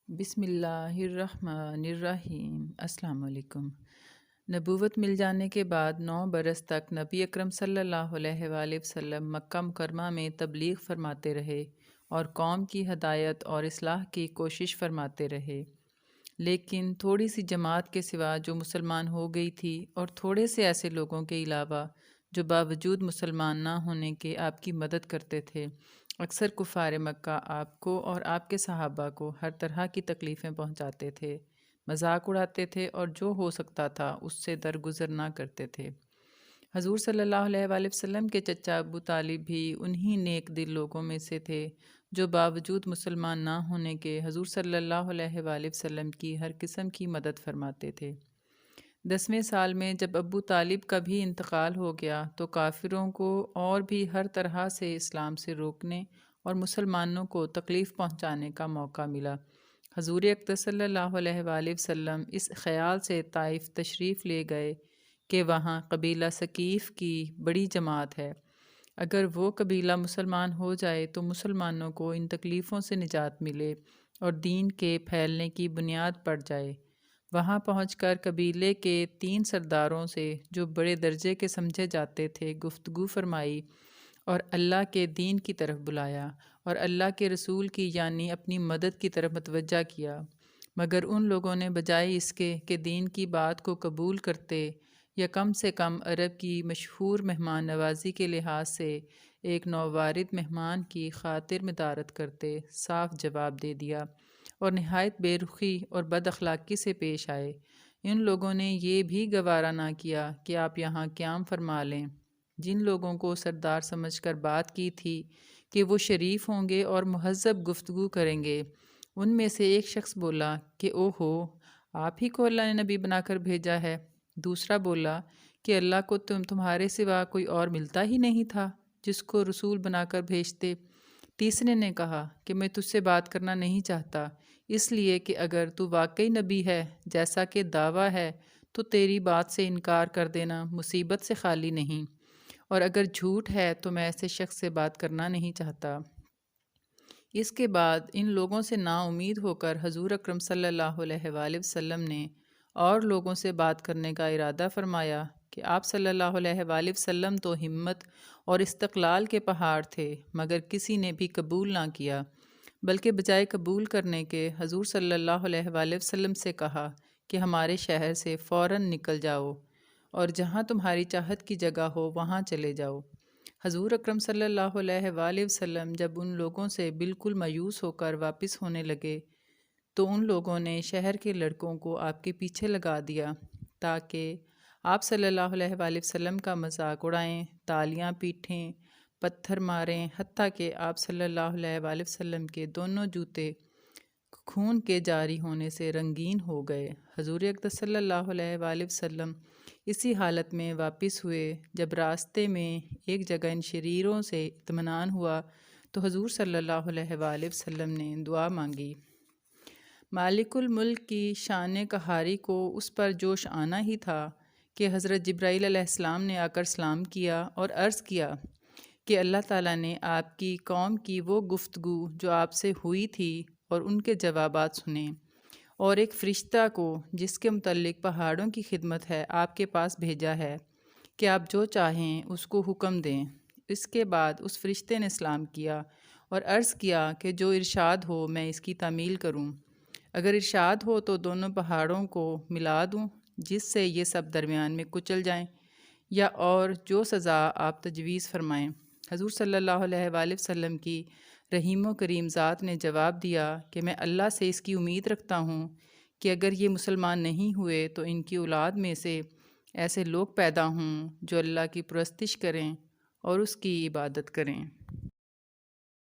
بسم اللہ الرحمن الرحیم۔ السلام علیکم۔ نبوت مل جانے کے بعد 9 برس تک نبی اکرم صلی اللہ علیہ وآلہ وسلم مکہ مکرمہ میں تبلیغ فرماتے رہے اور قوم کی ہدایت اور اصلاح کی کوشش فرماتے رہے، لیکن تھوڑی سی جماعت کے سوا جو مسلمان ہو گئی تھی اور تھوڑے سے ایسے لوگوں کے علاوہ جو باوجود مسلمان نہ ہونے کے آپ کی مدد کرتے تھے، اکثر کفار مکہ آپ کو اور آپ کے صحابہ کو ہر طرح کی تکلیفیں پہنچاتے تھے، مذاق اڑاتے تھے اور جو ہو سکتا تھا اس سے درگزر نہ کرتے تھے۔ حضور صلی اللہ علیہ وآلہ وسلم کے چچا ابو طالب بھی انہی نیک دل لوگوں میں سے تھے جو باوجود مسلمان نہ ہونے کے حضور صلی اللہ علیہ وآلہ وسلم کی ہر قسم کی مدد فرماتے تھے۔ 10ویں سال میں جب ابو طالب کا بھی انتقال ہو گیا تو کافروں کو اور بھی ہر طرح سے اسلام سے روکنے اور مسلمانوں کو تکلیف پہنچانے کا موقع ملا۔ حضور اقدس صلی اللہ علیہ وآلہ وسلم اس خیال سے طائف تشریف لے گئے کہ وہاں قبیلہ ثقیف کی بڑی جماعت ہے، اگر وہ قبیلہ مسلمان ہو جائے تو مسلمانوں کو ان تکلیفوں سے نجات ملے اور دین کے پھیلنے کی بنیاد پڑ جائے۔ وہاں پہنچ کر قبیلے کے 3 سرداروں سے جو بڑے درجے کے سمجھے جاتے تھے گفتگو فرمائی اور اللہ کے دین کی طرف بلایا اور اللہ کے رسول کی یعنی اپنی مدد کی طرف متوجہ کیا، مگر ان لوگوں نے بجائے اس کے کہ دین کی بات کو قبول کرتے یا کم سے کم عرب کی مشہور مہمان نوازی کے لحاظ سے ایک نووارد مہمان کی خاطر مدارت کرتے، صاف جواب دے دیا اور نہایت بے رخی اور بد اخلاقی سے پیش آئے۔ ان لوگوں نے یہ بھی گوارا نہ کیا کہ آپ یہاں قیام فرما لیں۔ جن لوگوں کو سردار سمجھ کر بات کی تھی کہ وہ شریف ہوں گے اور مہذب گفتگو کریں گے، ان میں سے ایک شخص بولا کہ اوہو، آپ ہی کو اللہ نے نبی بنا کر بھیجا ہے۔ دوسرا بولا کہ اللہ کو تمہارے سوا کوئی اور ملتا ہی نہیں تھا جس کو رسول بنا کر بھیجتے۔ تیسرے نے کہا کہ میں تجھ سے بات کرنا نہیں چاہتا، اس لیے کہ اگر تو واقعی نبی ہے جیسا کہ دعویٰ ہے تو تیری بات سے انکار کر دینا مصیبت سے خالی نہیں، اور اگر جھوٹ ہے تو میں ایسے شخص سے بات کرنا نہیں چاہتا۔ اس کے بعد ان لوگوں سے نا امید ہو کر حضور اکرم صلی اللہ علیہ وآلہ وسلم نے اور لوگوں سے بات کرنے کا ارادہ فرمایا کہ آپ صلی اللہ علیہ وآلہ وسلم تو ہمت اور استقلال کے پہاڑ تھے، مگر کسی نے بھی قبول نہ کیا، بلکہ بجائے قبول کرنے کے حضور صلی اللہ علیہ وآلہ وسلم سے کہا کہ ہمارے شہر سے فوراً نکل جاؤ اور جہاں تمہاری چاہت کی جگہ ہو وہاں چلے جاؤ۔ حضور اکرم صلی اللہ علیہ وآلہ وسلم جب ان لوگوں سے بالکل مایوس ہو کر واپس ہونے لگے تو ان لوگوں نے شہر کے لڑکوں کو آپ کے پیچھے لگا دیا تاکہ آپ صلی اللہ علیہ وآلہ وسلم کا مذاق اڑائیں، تالیاں پیٹیں، پتھر ماریں، حتیٰ کہ آپ صلی اللہ علیہ وآلہ وسلم کے دونوں جوتے خون کے جاری ہونے سے رنگین ہو گئے۔ حضور اقدس صلی اللہ علیہ وآلہ وسلم اسی حالت میں واپس ہوئے۔ جب راستے میں ایک جگہ ان شریروں سے اطمینان ہوا تو حضور صلی اللہ علیہ وآلہ وسلم نے دعا مانگی۔ مالک الملک کی شان قہاری کو اس پر جوش آنا ہی تھا کہ حضرت جبرائیل علیہ السلام نے آ کر سلام کیا اور عرض کیا کہ اللہ تعالیٰ نے آپ کی قوم کی وہ گفتگو جو آپ سے ہوئی تھی اور ان کے جوابات سنے، اور ایک فرشتہ کو جس کے متعلق پہاڑوں کی خدمت ہے آپ کے پاس بھیجا ہے کہ آپ جو چاہیں اس کو حکم دیں۔ اس کے بعد اس فرشتے نے سلام کیا اور عرض کیا کہ جو ارشاد ہو میں اس کی تعمیل کروں، اگر ارشاد ہو تو دونوں پہاڑوں کو ملا دوں جس سے یہ سب درمیان میں کچل جائیں، یا اور جو سزا آپ تجویز فرمائیں۔ حضور صلی اللہ علیہ وآلہ وسلم کی رحیم و کریم ذات نے جواب دیا کہ میں اللہ سے اس کی امید رکھتا ہوں کہ اگر یہ مسلمان نہیں ہوئے تو ان کی اولاد میں سے ایسے لوگ پیدا ہوں جو اللہ کی پرستش کریں اور اس کی عبادت کریں۔